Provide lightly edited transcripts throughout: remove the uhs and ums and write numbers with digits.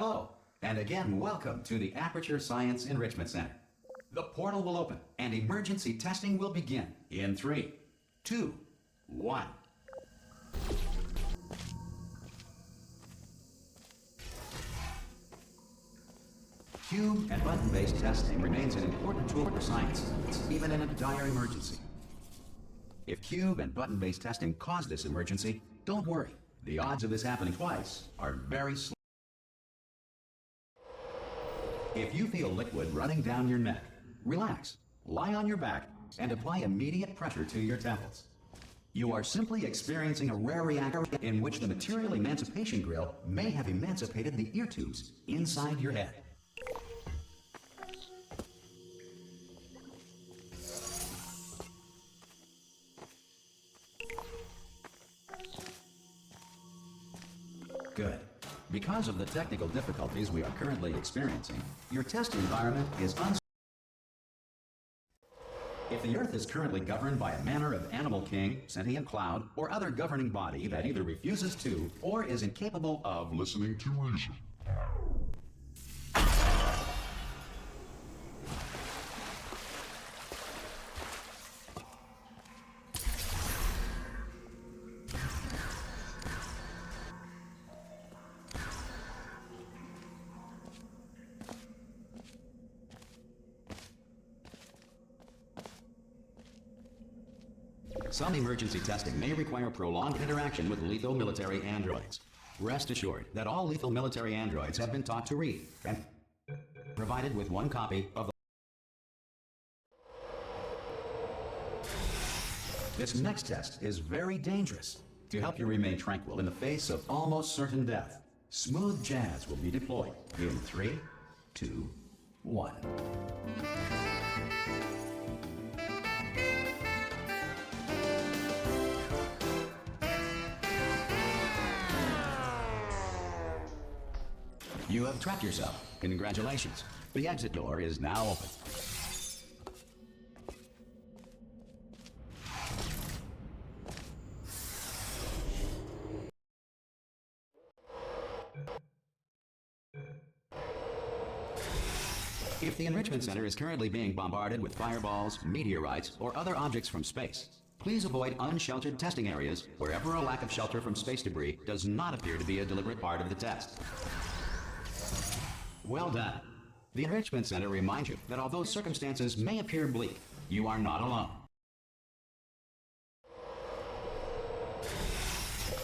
Hello, and again welcome to the Aperture Science Enrichment Center. The portal will open and emergency testing will begin in 3, 2, 1. Cube and button-based testing remains an important tool for science, even in a dire emergency. If cube and button-based testing cause this emergency, don't worry. The odds of this happening twice are very slim. If you feel liquid running down your neck, relax, lie on your back, and apply immediate pressure to your temples. You are simply experiencing a rare reaction in which the material emancipation grill may have emancipated the ear tubes inside your head. Good. Because of the technical difficulties we are currently experiencing, your test environment is unstable. If the Earth is currently governed by a manner of animal king, sentient cloud, or other governing body that either refuses to or is incapable of listening to reason, some emergency testing may require prolonged interaction with lethal military androids. Rest assured that all lethal military androids have been taught to read and provided with one copy of the... This next test is very dangerous. To help you remain tranquil in the face of almost certain death, smooth jazz will be deployed in 3, 2, 1. You have trapped yourself. Congratulations. The exit door is now open. If the Enrichment Center is currently being bombarded with fireballs, meteorites, or other objects from space, please avoid unsheltered testing areas wherever a lack of shelter from space debris does not appear to be a deliberate part of the test. Well done. The Enrichment Center reminds you that although circumstances may appear bleak, you are not alone.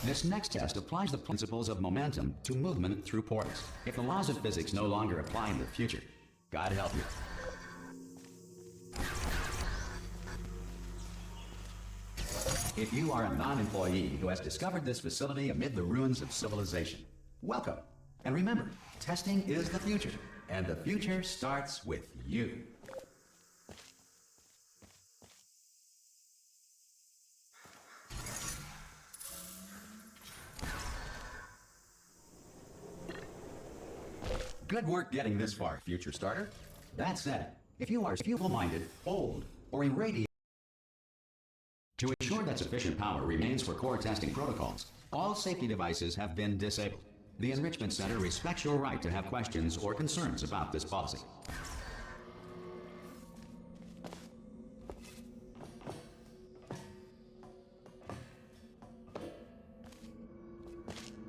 This next test applies the principles of momentum to movement through portals. If the laws of physics no longer apply in the future, God help you. If you are a non-employee who has discovered this facility amid the ruins of civilization, welcome. And remember, testing is the future, and the future starts with you. Good work getting this far, future starter. That said, if you are feeble-minded, old, or irradiated, to ensure that sufficient power remains for core testing protocols, all safety devices have been disabled. The Enrichment Center respects your right to have questions or concerns about this policy.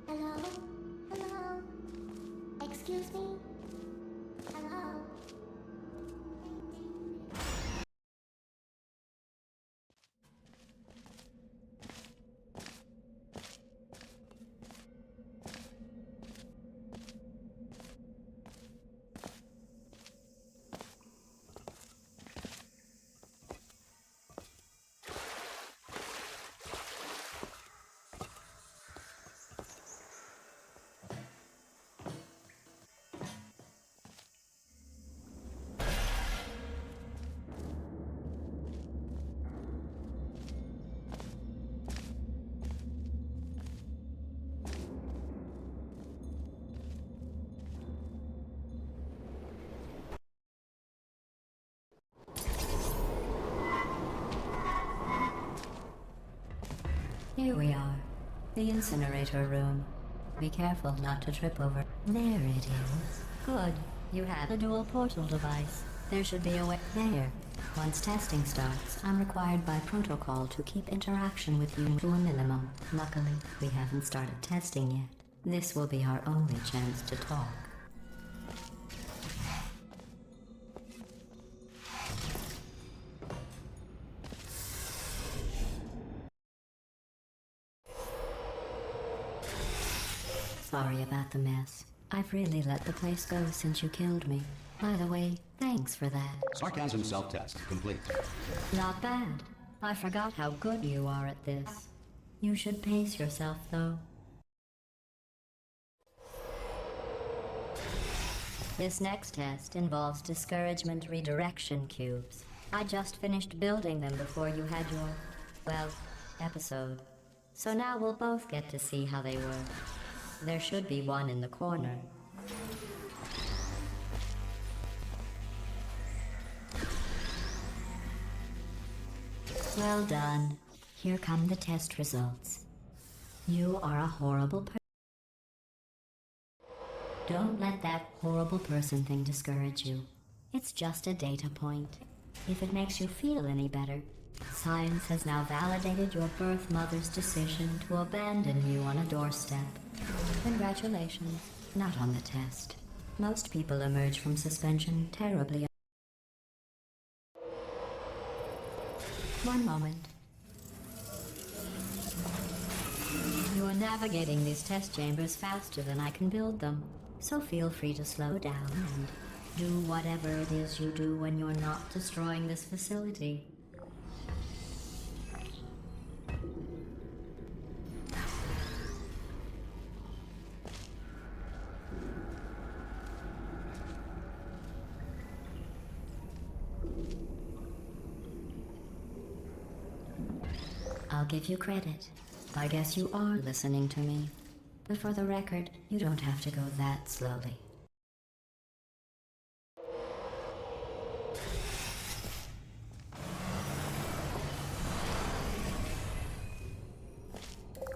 Hello? Hello? Excuse me? Hello? Here we are, the incinerator room. Be careful not to trip over. There it is. Good. You have a dual portal device. There should be a way there. Once testing starts, I'm required by protocol to keep interaction with you to a minimum. Luckily, we haven't started testing yet. This will be our only chance to talk. Sorry about the mess. I've really let the place go since you killed me. By the way, thanks for that. Sarcasm self-test complete. Not bad. I forgot how good you are at this. You should pace yourself, though. This next test involves discouragement redirection cubes. I just finished building them before you had your, well, episode. So now we'll both get to see how they work. There should be one in the corner. Well done. Here come the test results. You are a horrible person. Don't let that horrible person thing discourage you. It's just a data point. If it makes you feel any better, science has now validated your birth mother's decision to abandon you on a doorstep. Congratulations. Not on the test. Most people emerge from suspension terribly. One moment. You are navigating these test chambers faster than I can build them, so feel free to slow down and do whatever it is you do when you're not destroying this facility. I'll give you credit. I guess you are listening to me. But for the record, you don't have to go that slowly.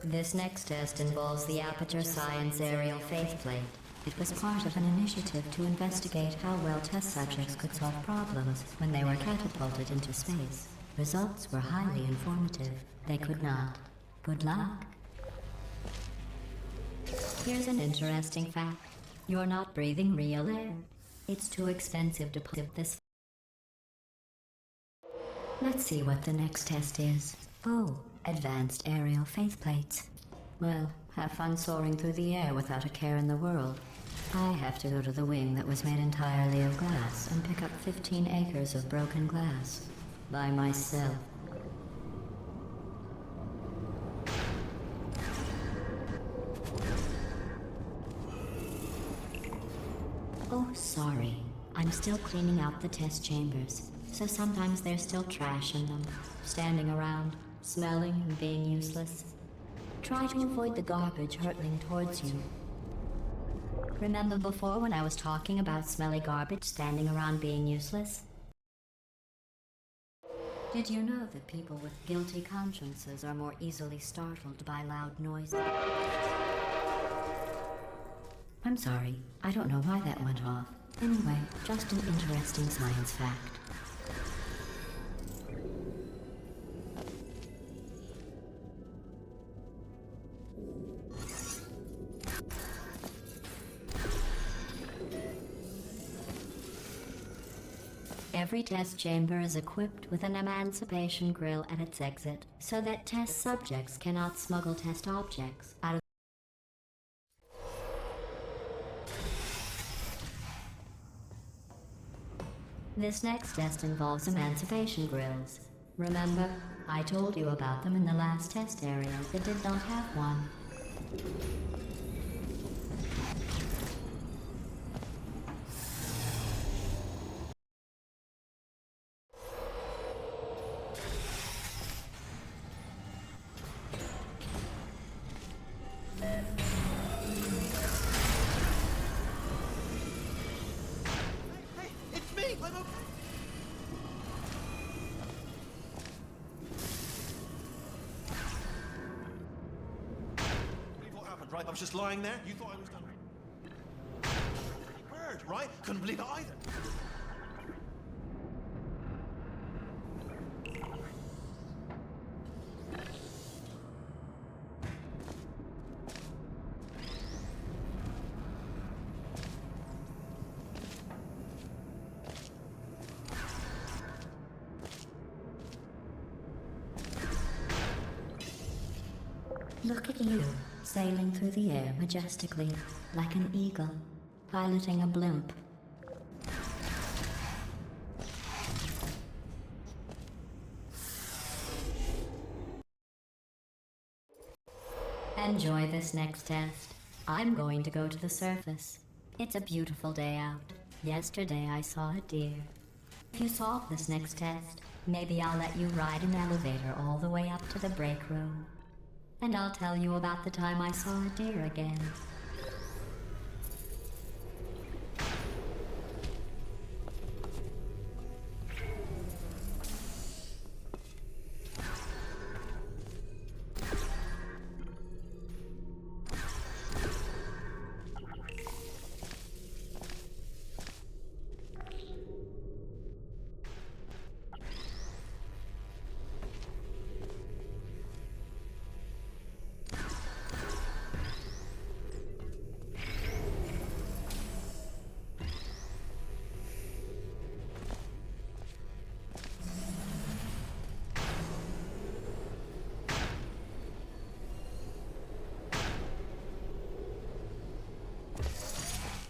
This next test involves the Aperture Science Aerial Faceplate. It was part of an initiative to investigate how well test subjects could solve problems when they were catapulted into space. Results were highly informative. They could not. Good luck. Here's an interesting fact. You're not breathing real air. It's too expensive to put this. Let's see what the next test is. Oh, advanced aerial faceplates. Well, have fun soaring through the air without a care in the world. I have to go to the wing that was made entirely of glass and pick up 15 acres of broken glass. By myself. Oh, sorry. I'm still cleaning out the test chambers, so sometimes there's still trash in them, standing around, smelling and being useless. Try to avoid the garbage hurtling towards you. Remember before when I was talking about smelly garbage standing around being useless? Did you know that people with guilty consciences are more easily startled by loud noises? I'm sorry, I don't know why that went off. Anyway, just an interesting science fact. Every test chamber is equipped with an emancipation grill at its exit, so that test subjects cannot smuggle test objects out of. This next test involves emancipation grills. Remember, I told you about them in the last test area that did not have one. Right, I was just lying there. You thought I was done. it, right? Couldn't believe it either. Look at you, sailing through the air majestically, like an eagle, piloting a blimp. Enjoy this next test. I'm going to go to the surface. It's a beautiful day out. Yesterday I saw a deer. If you solve this next test, maybe I'll let you ride an elevator all the way up to the break room. And I'll tell you about the time I saw a deer again.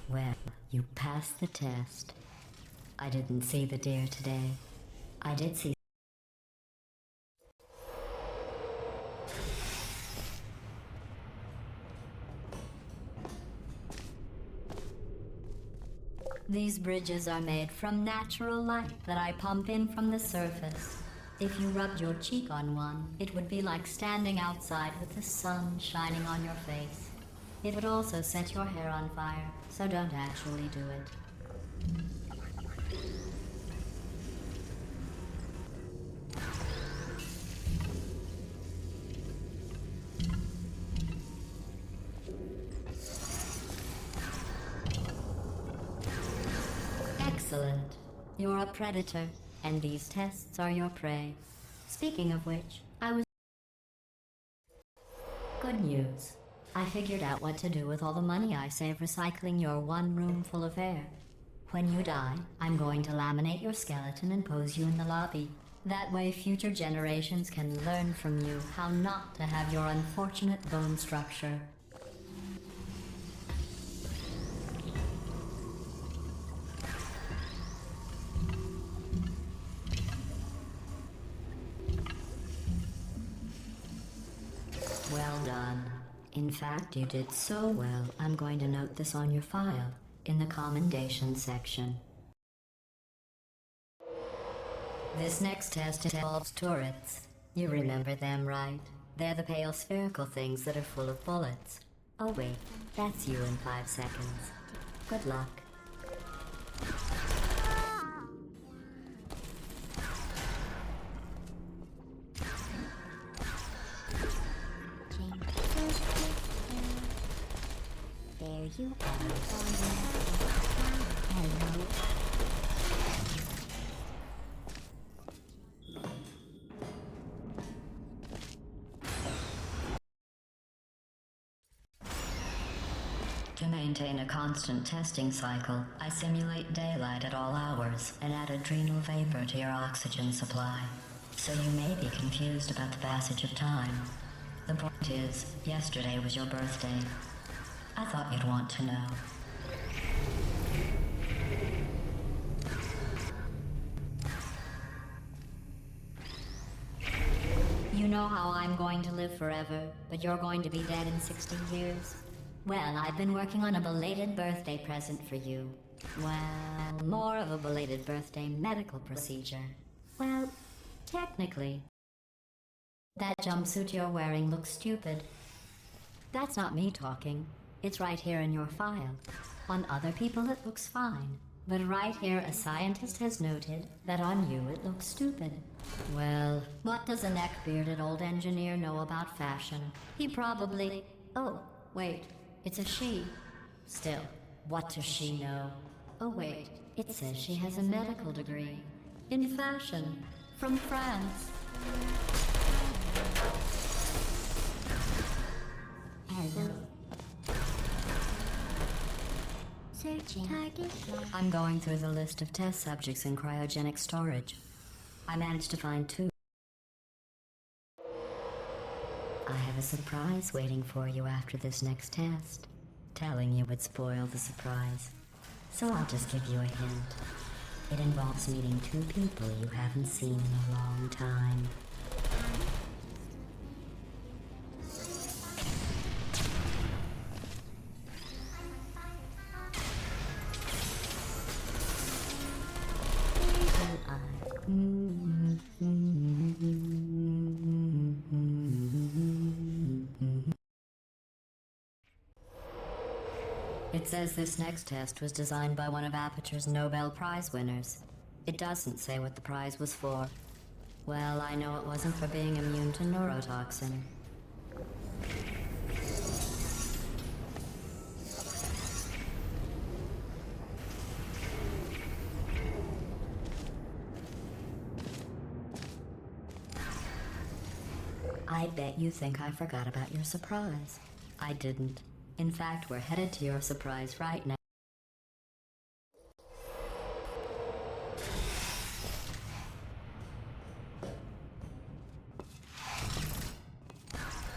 Well, you passed the test. I didn't see the deer today. I did see... These bridges are made from natural light that I pump in from the surface. If you rubbed your cheek on one, it would be like standing outside with the sun shining on your face. It would also set your hair on fire, so don't actually do it. Excellent. You're a predator, and these tests are your prey. Speaking of which, Good news. I figured out what to do with all the money I save recycling your one room full of air. When you die, I'm going to laminate your skeleton and pose you in the lobby. That way future generations can learn from you how not to have your unfortunate bone structure. Well done. In fact, you did so well, I'm going to note this on your file, in the commendation section. This next test involves turrets. You remember them, right? They're the pale spherical things that are full of bullets. Oh wait, that's you in 5 seconds. Good luck. There you are. Hello. To maintain a constant testing cycle, I simulate daylight at all hours and add adrenal vapor to your oxygen supply. So you may be confused about the passage of time. The point is, yesterday was your birthday. I thought you'd want to know. You know how I'm going to live forever, but you're going to be dead in 60 years? Well, I've been working on a belated birthday present for you. Well, more of a belated birthday medical procedure. Well, technically. That jumpsuit you're wearing looks stupid. That's not me talking. It's right here in your file. On other people it looks fine. But right here a scientist has noted that on you it looks stupid. Well, what does a neck-bearded old engineer know about fashion? He probably... Oh, wait. It's a she. Still, what does she know? Oh wait, it says she has a medical degree. In fashion. From France. Hello. Searching. Target. I'm going through the list of test subjects in cryogenic storage. I managed to find 2. I have a surprise waiting for you after this next test. Telling you would spoil the surprise. So I'll just give you a hint. It involves meeting 2 people you haven't seen in a long time. It says this next test was designed by one of Aperture's Nobel Prize winners. It doesn't say what the prize was for. Well, I know it wasn't for being immune to neurotoxin. I bet you think I forgot about your surprise. I didn't. In fact, we're headed to your surprise right now.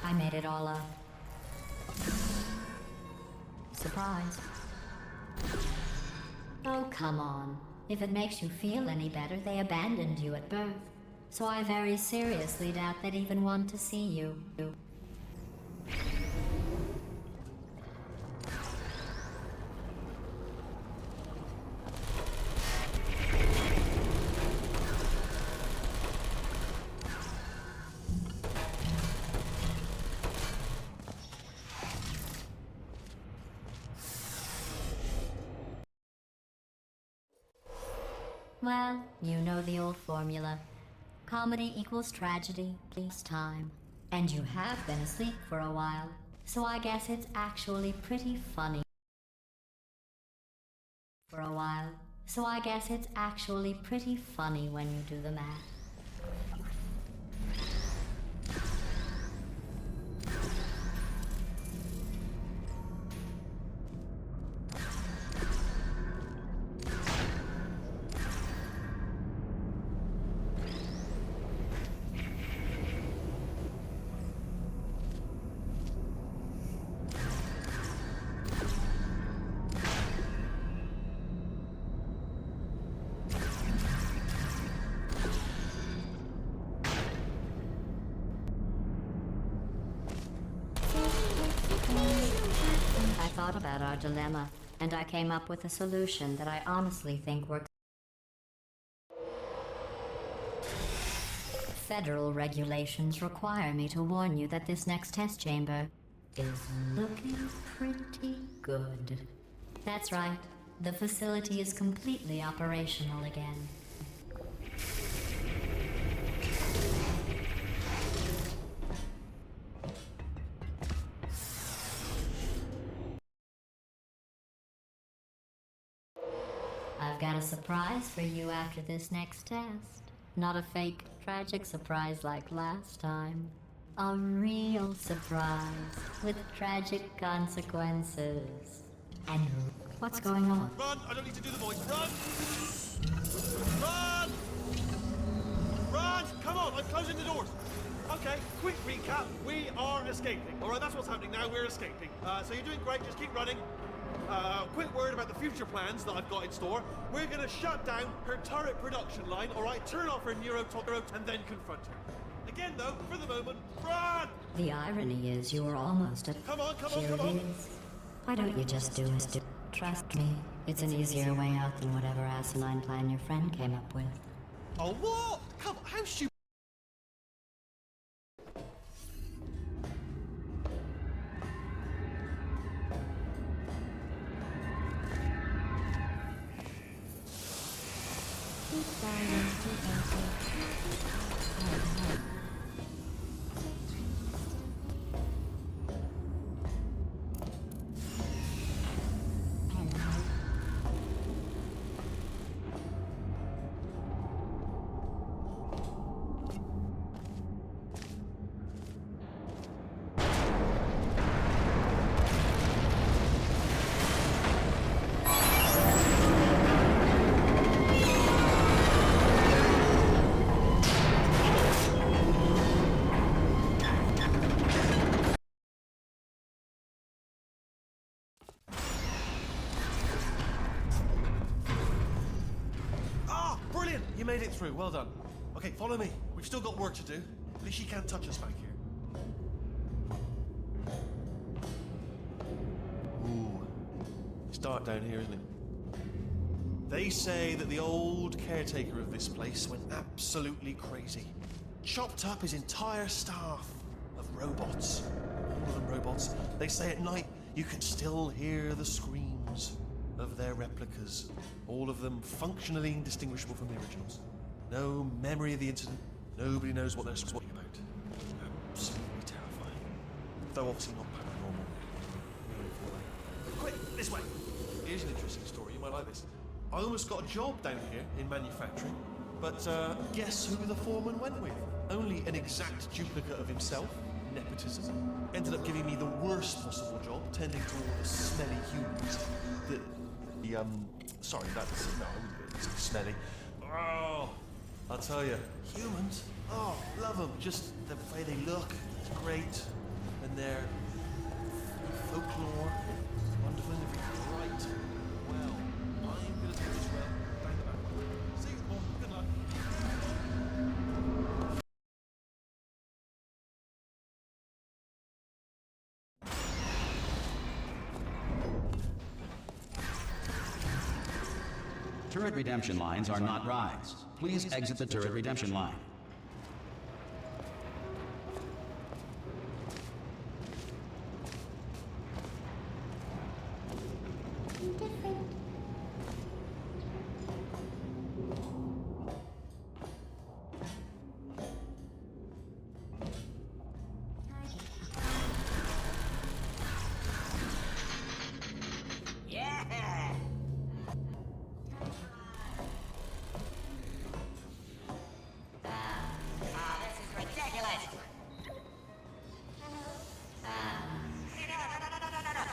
I made it all up. Surprise. Oh, come on. If it makes you feel any better, they abandoned you at birth. So I very seriously doubt they'd even want to see you. Well, you know the old formula. Comedy equals tragedy, please time. And you have been asleep for a while, so I guess it's actually pretty funny. For a while, so I guess it's actually pretty funny when you do the math. I thought about our dilemma, and I came up with a solution that I honestly think works. Federal regulations require me to warn you that this next test chamber is looking pretty good. That's right. The facility is completely operational again. I've got a surprise for you after this next test. Not a fake, tragic surprise like last time. A real surprise with tragic consequences. And what's going on? Run! I don't need to do the voice. Run! Run! Run! Come on, I'm closing the doors. Okay, quick recap. We are escaping. All right, that's what's happening now. We're escaping. So you're doing great. Just keep running. Quick word about the future plans that I've got in store. We're going to shut down her turret production line, all right? Turn off her neurotoxin and then confront her. Again, though, for the moment, run! The irony is you were almost at... Come on, come on, Here come it on. is. Why don't you just do it? Trust me. It's an easier way out than whatever asinine plan your friend came up with. Oh, what? Come on, how stupid. it through. Well done. Okay, follow me. We've still got work to do. At least she can't touch us back here. Ooh. It's dark down here, isn't it? They say that the old caretaker of this place went absolutely crazy. Chopped up his entire staff of robots. All of them robots. They say at night you can still hear the screams of their replicas. All of them functionally indistinguishable from the originals. No memory of the incident. Nobody knows what they're talking about. Absolutely terrifying. Though obviously not paranormal. Quick, this way. Here's an interesting story. You might like this. I almost got a job down here in manufacturing, but guess who the foreman went with? Only an exact duplicate of himself. Nepotism. Ended up giving me the worst possible job, tending to all the smelly humans. Sorry, that's... No, I wouldn't be smelly. Oh, I'll tell you, humans, oh, love them. Just the way they look, it's great. And their folklore, wonderful and right. Well, I'm gonna do this well. Down the back way. See you, Paul. Good luck. Turret redemption lines are not rides. Please exit the turret redemption line. Different. This is ridiculous!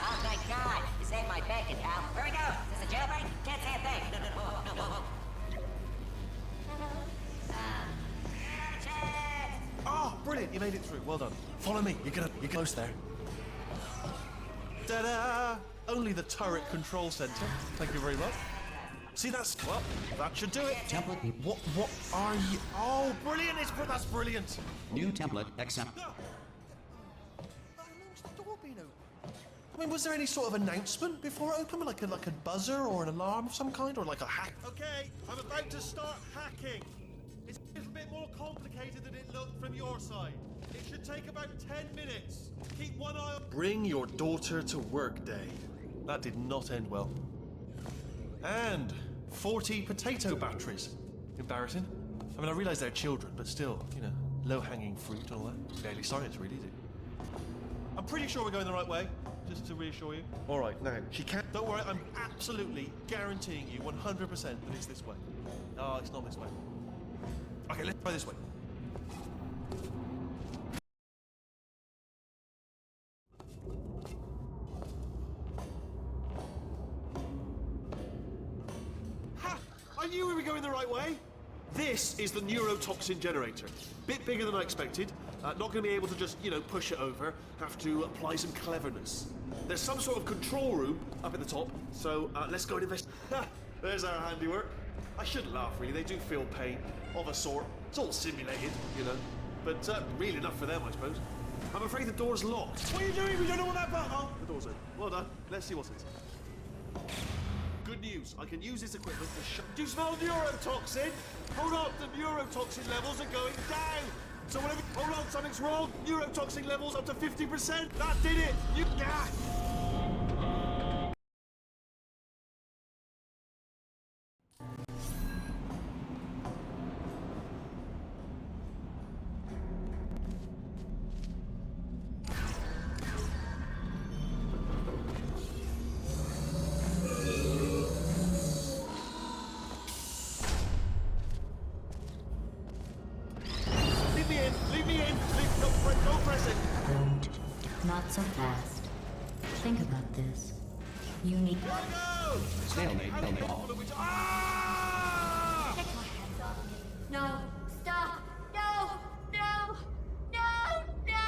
Oh, thank God! You saved my bacon, pal. Where we go? Is this a jailbreak? Can't say a thing. Oh, brilliant! You made it through. Well done. Follow me. You're close there. Ta-da! Only the turret control center. Thank you very much. See, well, that should do it. Template. What are you? Oh, brilliant! That's brilliant. New template accept. How long's the door been open? I mean, was there any sort of announcement before it opened, like a buzzer or an alarm of some kind, or like a hack? Okay, I'm about to start hacking. It's a little bit more complicated than it looked from your side. It should take about 10 minutes. Keep one eye on. Bring your daughter to work day. That did not end well. And 40 potato batteries. Embarrassing. I mean, I realise they're children, but still, you know, low-hanging fruit and all that. Barely science, really, is it? I'm pretty sure we're going the right way, just to reassure you. All right, now, she can't... Don't worry, I'm absolutely guaranteeing you 100% that it's this way. No, it's not this way. Okay, let's try this way. Ha! I knew we were going the right way. This is the neurotoxin generator. Bit bigger than I expected. Not going to be able to just, you know, push it over. Have to apply some cleverness. There's some sort of control room up at the top, so let's go and invest. Ha! There's our handiwork. I shouldn't laugh, really. They do feel pain, of a sort. It's all simulated, you know. But real enough for them, I suppose. I'm afraid the door's locked. What are you doing? We don't know what that button. Oh, the door's open. Well done. Let's see what's inside. Good news. I can use this equipment to shut... Do you smell neurotoxin? Hold on. The neurotoxin levels are going down. So whatever... Hold on. Something's wrong. Neurotoxin levels up to 50%. That did it. You... Ah. Not so fast. Think about this. You need... Stalemate, stalemate all. Ah! No, stop! No! No! No! No!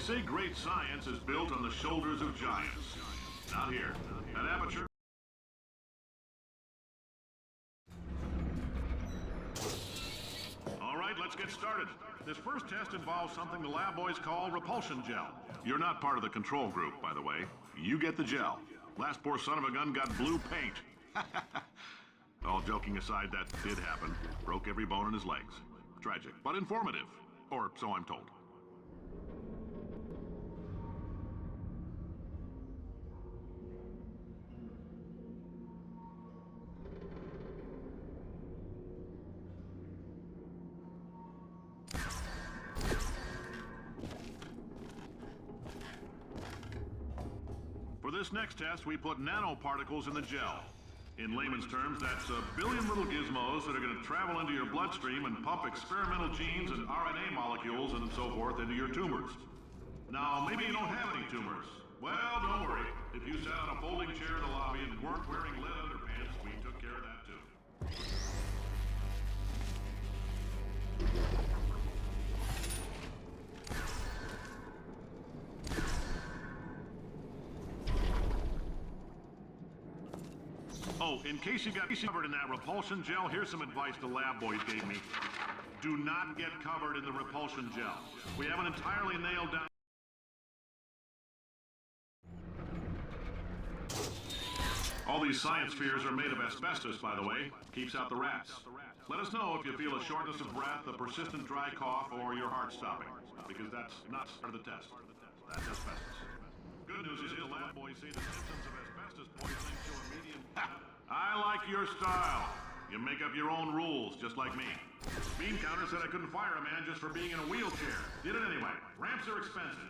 say great science is built on the shoulders of giants. Not here. At Aperture. All right, let's get started. This first test involves something the lab boys call repulsion gel. You're not part of the control group, by the way. You get the gel. Last poor son of a gun got blue paint. All joking aside, that did happen. Broke every bone in his legs. Tragic, but informative. Or so I'm told. For this next test, we put nanoparticles in the gel. In layman's terms, that's a billion little gizmos that are going to travel into your bloodstream and pump experimental genes and RNA molecules and so forth into your tumors. Now, maybe you don't have any tumors. Well, don't worry. If you sat on a folding chair in the lobby and weren't wearing lead underpants, we took care of that too. Oh, in case you got covered in that repulsion gel, here's some advice the lab boys gave me. Do not get covered in the repulsion gel. We haven't entirely nailed down. All these science spheres are made of asbestos, by the way. Keeps out the rats. Let us know if you feel a shortness of breath, a persistent dry cough, or your heart stopping. Because that's not part of the test. That's asbestos. Good news is the lab boys say the symptoms of asbestos poisoning show a median... I like your style. You make up your own rules, just like me. Bean counter said I couldn't fire a man just for being in a wheelchair. Did it anyway. Ramps are expensive.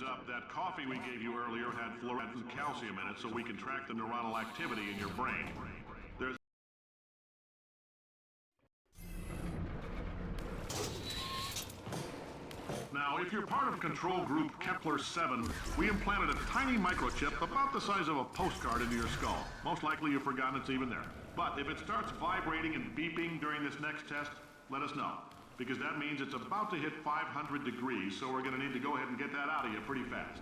Up, that coffee we gave you earlier had fluoride and calcium in it, so we can track the neuronal activity in your brain. There's... Now, if you're part of control group Kepler 7, we implanted a tiny microchip about the size of a postcard into your skull. Most likely you've forgotten it's even there. But if it starts vibrating and beeping during this next test, let us know. Because that means it's about to hit 500 degrees, so we're going to need to go ahead and get that out of you pretty fast.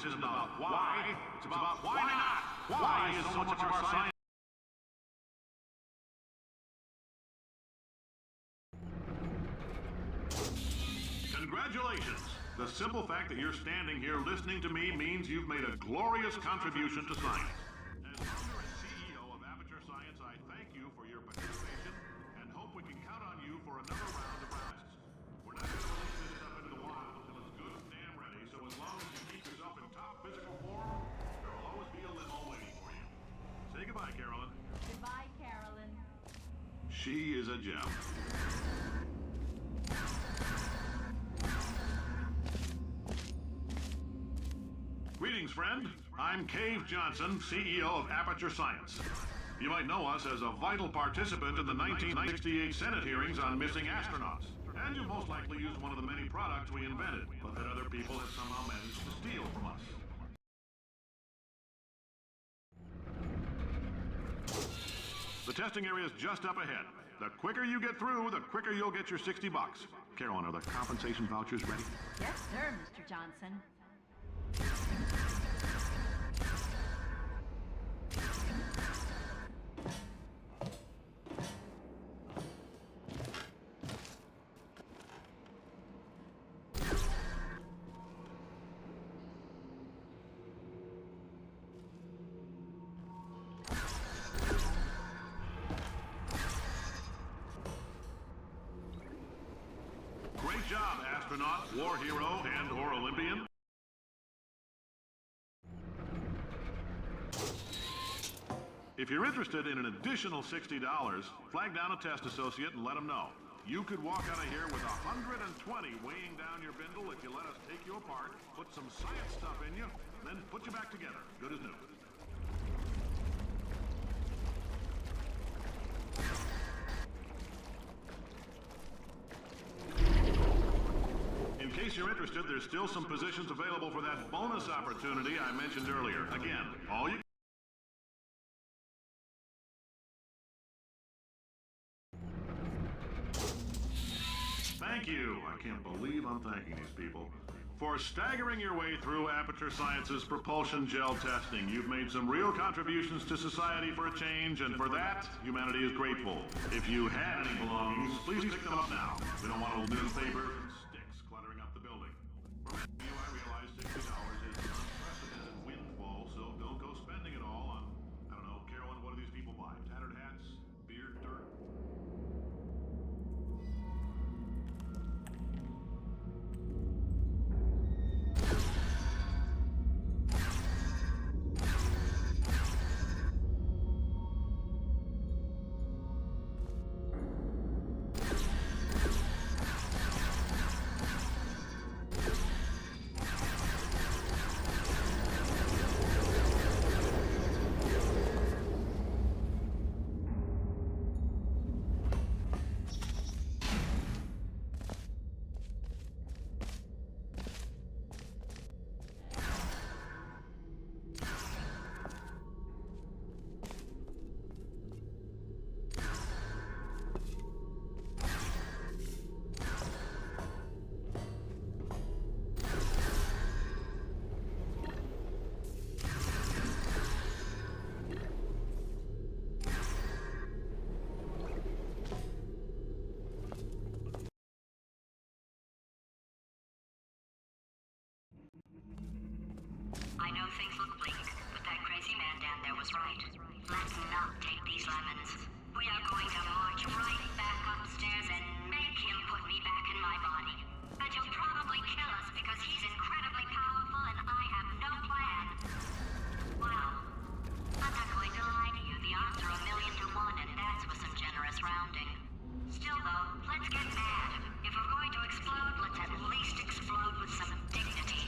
Isn't about why, it's about why not. Why is so much of our science. Congratulations! The simple fact that you're standing here listening to me means you've made a glorious contribution to science. As founder and CEO of Aperture Science, I thank you for your participation and hope we can count on you for another round of tests. We're not going to release this stuff into the wild until it's good and damn ready, so as long as you keep yourself in top physical form, there will always be a limo waiting for you. Say goodbye, Carolyn. Goodbye, Carolyn. She is a gem. Greetings, friend. I'm Cave Johnson, CEO of Aperture Science. You might know us as a vital participant in the 1968 Senate hearings on missing astronauts. And you most likely used one of the many products we invented, but that other people have somehow managed to steal from us. The testing area is just up ahead. The quicker you get through, the quicker you'll get your $60. Carolyn, are the compensation vouchers ready? Yes, sir, Mr. Johnson. astronaut, war hero, and/or Olympian? If you're interested in an additional $60, flag down a test associate and let them know. You could walk out of here with 120 weighing down your bindle if you let us take you apart, put some science stuff in you, then put you back together. Good as new. In case you're interested, there's still some positions available for that bonus opportunity I mentioned earlier. Again, all you... Thank you. I can't believe I'm thanking these people. For staggering your way through Aperture Science's propulsion gel testing, you've made some real contributions to society for a change, and for that, humanity is grateful. If you had any belongings, please pick them up now. We don't want old newspapers and sticks cluttering up the building. For you, I realize $60 is an unprecedented windfall, so don't go spending it all on, I don't know, Carolyn, what do these people buy? Tattered hats? Beer? Dirt? I know things look bleak, but that crazy man down there was right. Let's not take these lemons. We are going to march right back upstairs and make him put me back in my body. And he'll probably kill us because he's incredibly powerful and I have no plan. Well, I'm not going to lie to you. The odds are 1,000,000 to 1, and that's with some generous rounding. Still though, let's get mad. If we're going to explode, let's at least explode with some dignity.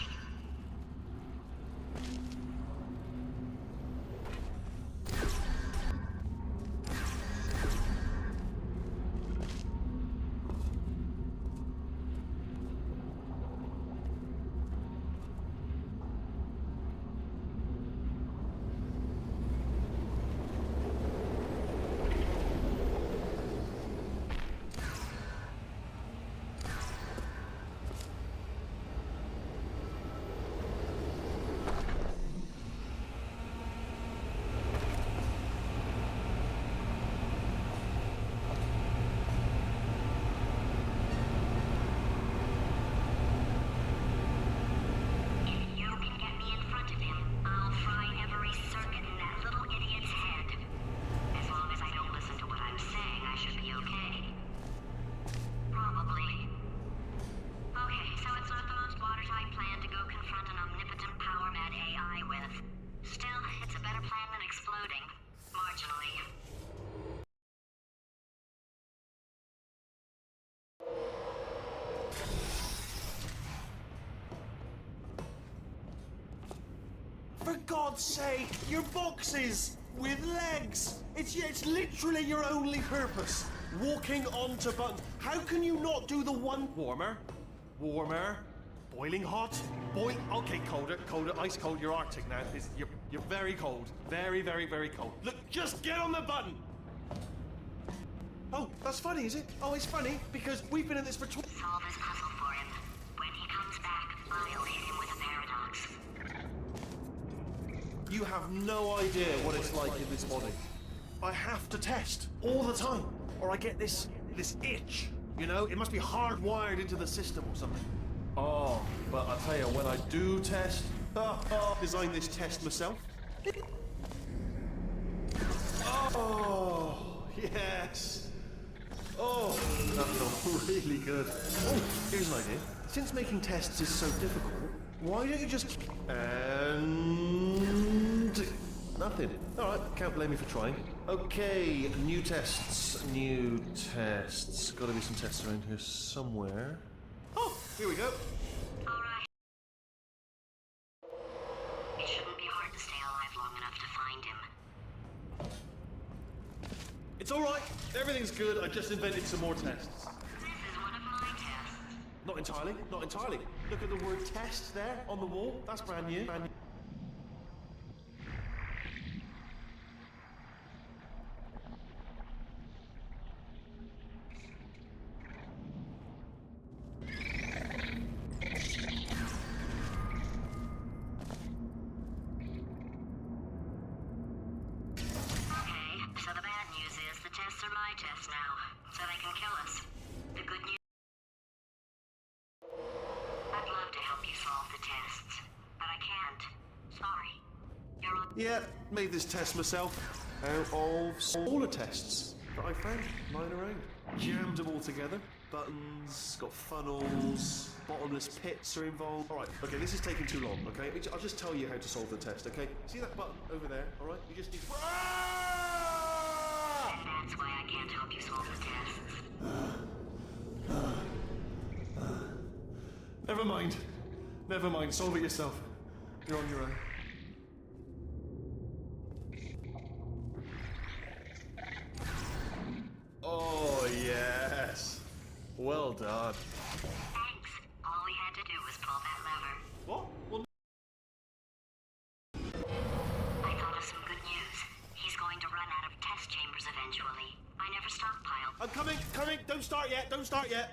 For God's sake, your boxes with legs. It's literally your only purpose. Walking onto buttons. How can you not do the one warmer, boiling hot, okay, colder, ice cold. You're Arctic now. You're very cold, very, very, very cold. Look, just get on the button. Oh, that's funny, is it? Oh, it's funny because we've been in this for 20. Solve this puzzle for him. When he comes back, I'll hit him with a paradox. You have no idea what it's like in this body. I have to test all the time, or I get this itch. You know, it must be hardwired into the system or something. Oh, but I tell you, when I do test, design this test myself. Oh, yes. Oh. Really good. Oh, here's an idea. Since making tests is so difficult, why don't you just... And... nothing. Alright, can't blame me for trying. Okay, new tests. Gotta be some tests around here somewhere. Oh, here we go. Alright. It shouldn't be hard to stay alive long enough to find him. It's alright. Everything's good. I just invented some more tests. This is one of my tests. Not entirely. Look at the word test there on the wall. That's brand new. So the bad news is the tests are my tests now, so they can kill us. The good news... I'd love to help you solve the tests, but I can't. Sorry. You're on... Yeah, made this test myself out of smaller tests that I found lying around. Jammed them all together. Buttons, got funnels, bottomless pits are involved. Alright, okay, this is taking too long, okay? I'll just tell you how to solve the test, okay? See that button over there, alright? You just need... That's why I can't help you solve the tests. Never mind, solve it yourself. You're on your own. Oh, yes. Well done. Thanks. All we had to do was pull that lever. What? Well, I thought of some good news. He's going to run out of test chambers eventually. I never stockpiled. I'm coming. Don't start yet.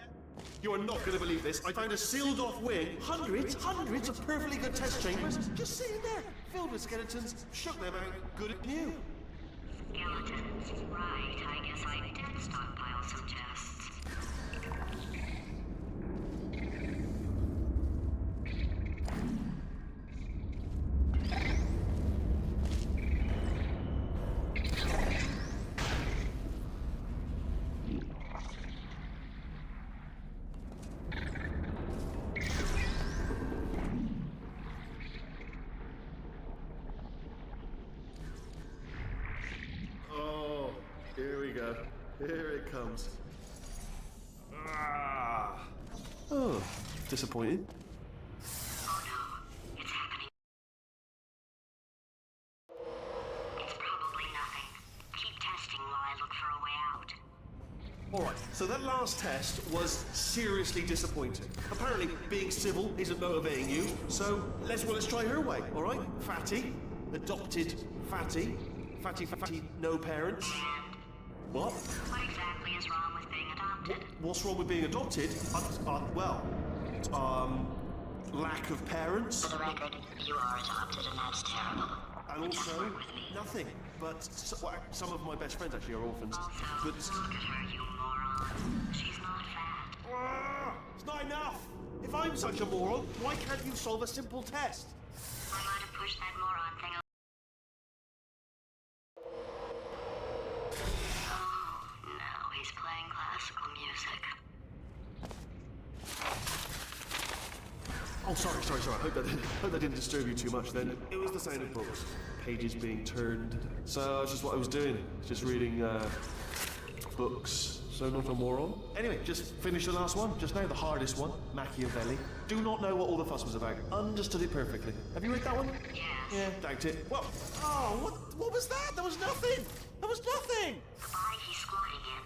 You are not going to believe this. I found a sealed-off wing. Hundreds of perfectly good test chambers just sitting there, filled with skeletons. Shook them out. Good as new. Skeletons. Right, I guess I did stockpile some tests. Here it comes. Oh, disappointed. Oh no, it's happening. It's probably nothing. Keep testing while I look for a way out. Alright, so that last test was seriously disappointing. Apparently, being civil isn't motivating you, so let's try her way, alright? Fatty, adopted Fatty, no parents. And What? what exactly is wrong with being adopted? What's wrong with being adopted? Lack of parents. For the record, you are adopted and that's terrible. And also, nothing. But some of my best friends actually are orphans. Also, But look at her, you moron. She's not fat. it's not enough. If I'm such a moron, why can't you solve a simple test? I might have pushed that moron thing a... Oh, no, he's playing classical music. Oh, sorry. I hope that didn't disturb you too much then. It was the sound of books. Pages being turned. So that's just what I was doing. Just reading, books. So not a moron. Anyway, just finished the last one. Just now, the hardest one. Machiavelli. Do not know what all the fuss was about. Understood it perfectly. Have you read that one? Yes. Yeah, doubt it. Well, what was that? There was nothing! There was nothing! The body he's squatting in.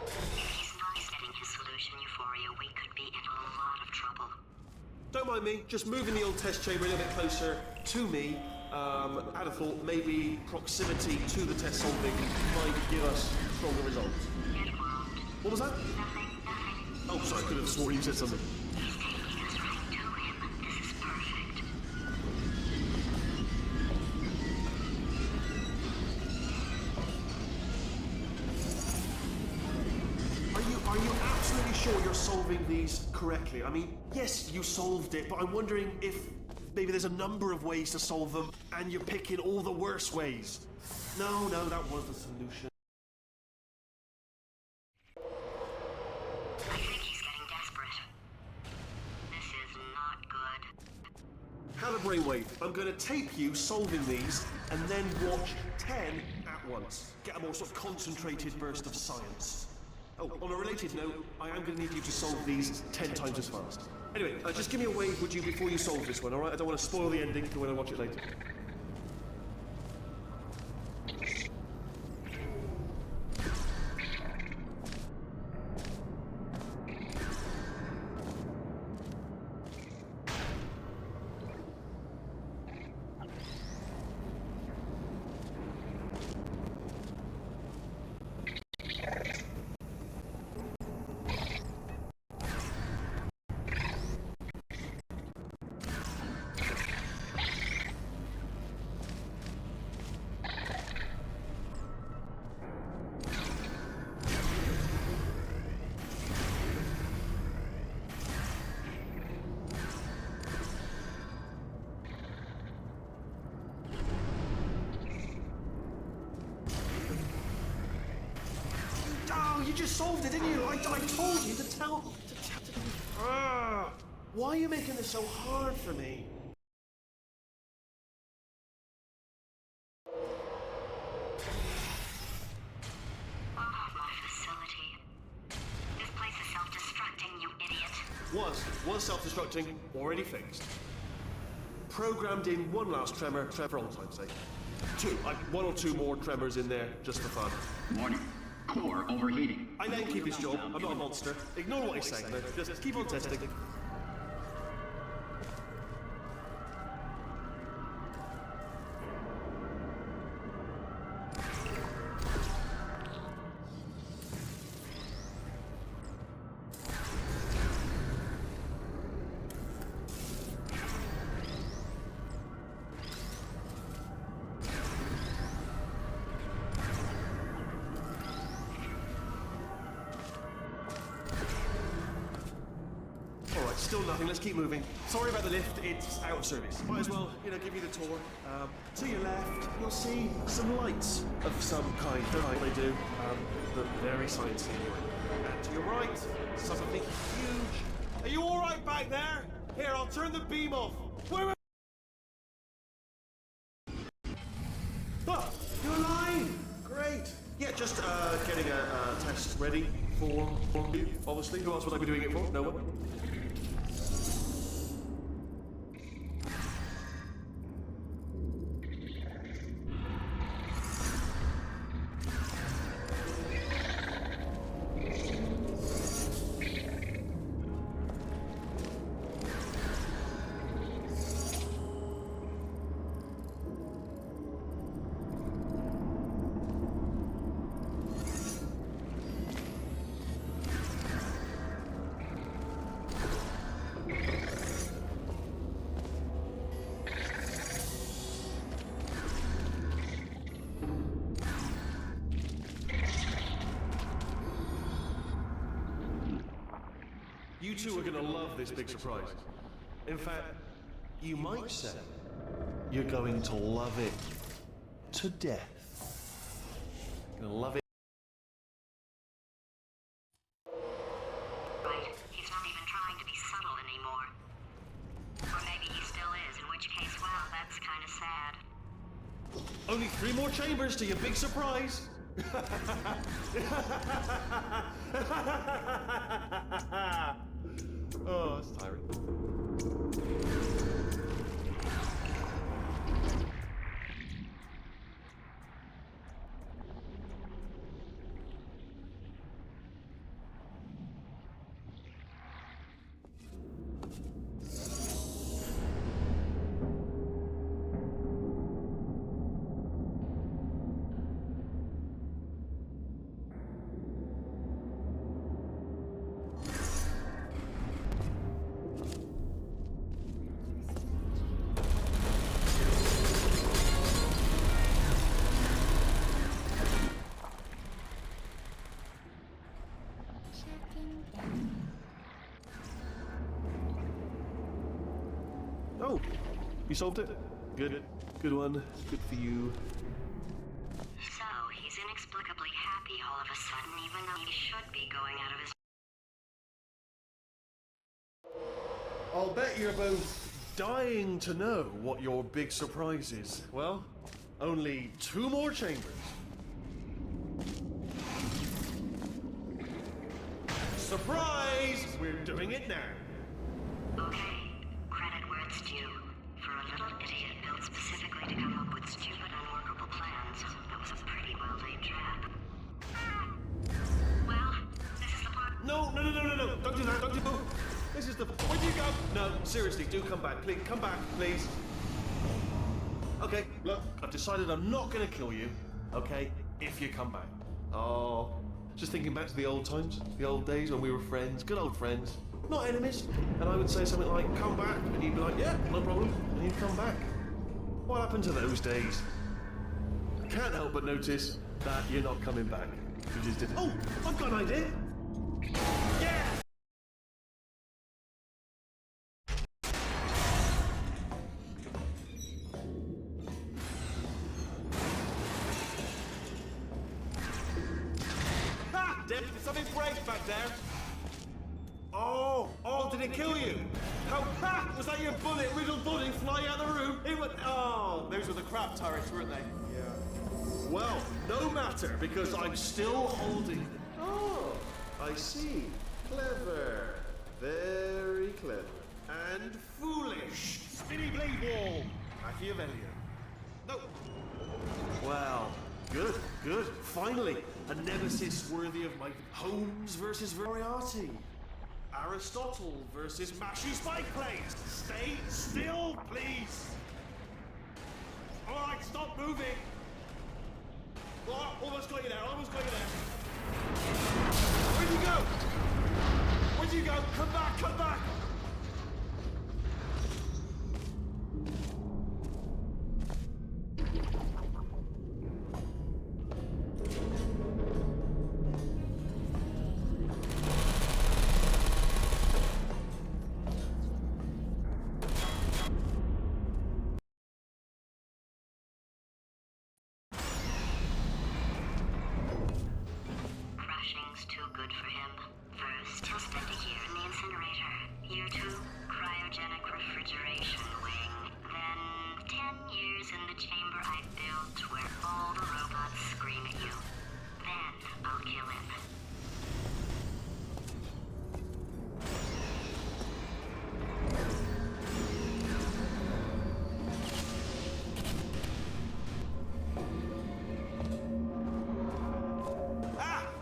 If he's not getting his solution euphoria, we could be in a lot of trouble. Don't mind me, just moving the old test chamber a little bit closer to me. I'd have thought maybe proximity to the test solving might give us stronger results. It won't. What was that? Nothing. Oh, sorry, I could have sworn you said something. He's taking us right to him. This is perfect. Are you absolutely sure you're solving these correctly? I mean, yes, you solved it, but I'm wondering if maybe there's a number of ways to solve them, and you're picking all the worst ways. No, that was the solution. out of brainwave. I'm going to tape you solving these and then watch 10 at once. Get a more sort of concentrated burst of science. Oh, on a related note, I am going to need you to solve these 10 times as fast. Anyway, just give me a wave, would you, before you solve this one, alright? I don't want to spoil the ending for when I watch it later. You just solved it, didn't you? I told you to tell... Why are you making this so hard for me? Oh, my facility. This place is self-destructing, you idiot. Was self-destructing, already fixed. Programmed in one last tremor for old time's sake. Two, one or two more tremors in there, just for fun. Warning. Core overheating. I let him keep his job. I'm not a monster. Ignore what he's saying, though. Just keep on testing. Still nothing, let's keep moving. Sorry about the lift, it's out of service. Might as well, give you the tour. To your left, you'll see some lights of some kind. Don't know what they do, but very sciencey anyway. And to your right, something huge. Are you alright back there? Here, I'll turn the beam off. Wait. Oh, you're alive! Great. Yeah, just getting a test ready for you, obviously. Who else would I be doing it for? No one? You two are gonna love this big surprise. In fact, you might say you're going to love it to death. You're gonna love it. Right, he's not even trying to be subtle anymore. Or maybe he still is, in which case, well, that's kind of sad. Only 3 more chambers to your big surprise. Oh, that's tiring. Oh, you solved it? Good. Good one. Good for you. So, he's inexplicably happy all of a sudden, even though he should be going out of his... I'll bet you're both dying to know what your big surprise is. Well, only 2 more chambers. Surprise! We're doing it now. Okay, credit where it's due. For a little idiot built specifically to come up with stupid, unworkable plans, that was a pretty well-laid trap. Well, this is the part. No! Don't do that, don't do that. This is the... Where'd you go? No, seriously, do come back. Please, come back, please. Okay, look, I've decided I'm not gonna kill you, okay, if you come back. Oh, just thinking back to the old times, the old days when we were friends, good old friends, not enemies. And I would say something like, come back, and you'd be like, yeah, no problem, and you'd come back. What happened to those days? I can't help but notice that you're not coming back. You just did. Oh, I've got an idea. Yeah! Ha! Did something break back there? Oh, did it kill you? How, was that your riddled bullet flying out of the room? It went, those were the crab turrets, weren't they? Yeah. Well, no matter, because I'm still holding. Oh, I see. Clever. Very clever. And foolish. Spinny blade wall. Machiavellian. No. Well, good. Finally, a nemesis worthy of my Holmes versus Moriarty. Aristotle versus Mashy Spike Plates. Stay still, please. All right, stop moving. Oh, almost got you there. Where'd you go? Come back. Crushing's too good for him. First, he'll spend a year in the incinerator. Year 2, cryogenic refrigeration wing. Then 10 years in the chamber I built where all the robots scream at you. Then I'll kill him.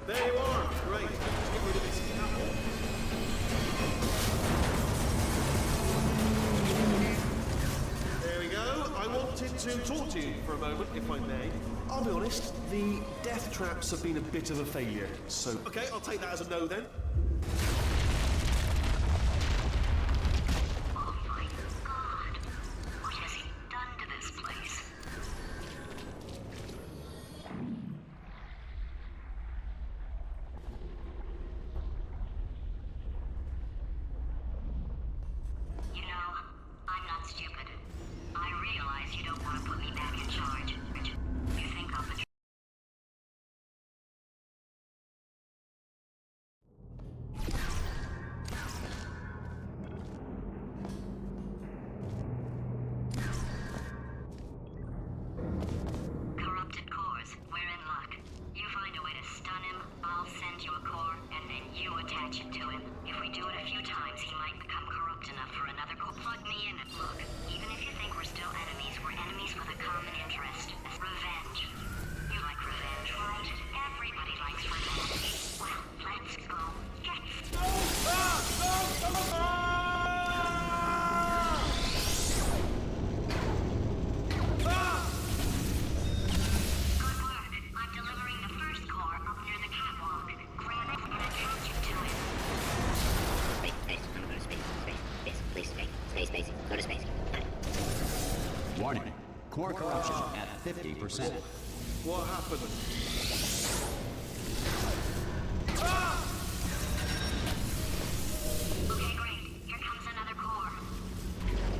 There you are. Great. Let's get rid of this apple. There we go. I wanted to talk to you for a moment, if I may. I'll be honest, the death traps have been a bit of a failure, so... Okay, I'll take that as a no then. Oh my God. What has he done to this place? You know, I'm not stupid. I realize you don't want to put me back in charge. You think I'll betray... Corrupted cores, we're in luck. You find a way to stun him, I'll send you a core, and then you attach it to him. If we do it a few times, he might become corrupt enough for another core. Plug me in and look. Even if you think we're still enemies, we're enemies with a common interest. Revenge. You like revenge, right? Everybody likes revenge. Well, let's go get Good work. I'm delivering the first core up near the catwalk. Grab it and attach it to it. Space. I'm going to space. Please, space. Go to space. Warning. Core corruption at 50%. What happened? Okay, great. Here comes another core.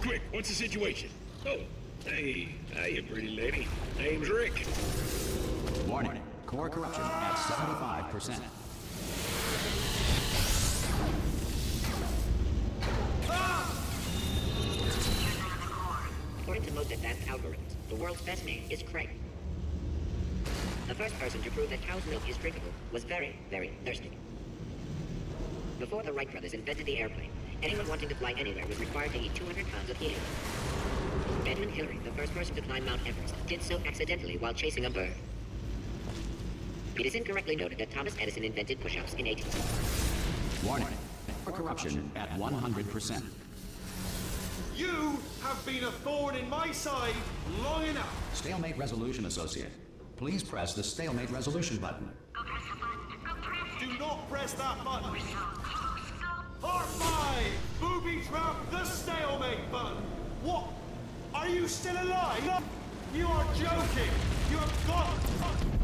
Quick, what's the situation? Oh, hey, hiya, pretty lady. Name's Rick. Warning. Core corruption at 75%. You're According to most advanced algorithms, the world's best name is Craig. The first person to prove that cow's milk is drinkable was very, very thirsty. Before the Wright brothers invented the airplane, anyone wanting to fly anywhere was required to eat 200 pounds of helium. Edmund Hillary, the first person to climb Mount Everest, did so accidentally while chasing a bird. It is incorrectly noted that Thomas Edison invented push-ups in 18... Warning. For corruption at 100%. You have been a thorn in my side long enough. Stalemate Resolution Associate. Please press the Stalemate Resolution button. Go press the button. Go press it. Do not press that button. We're so close. So Part 5! Booby trap the stalemate button. What? Are you still alive? You are joking. You have got...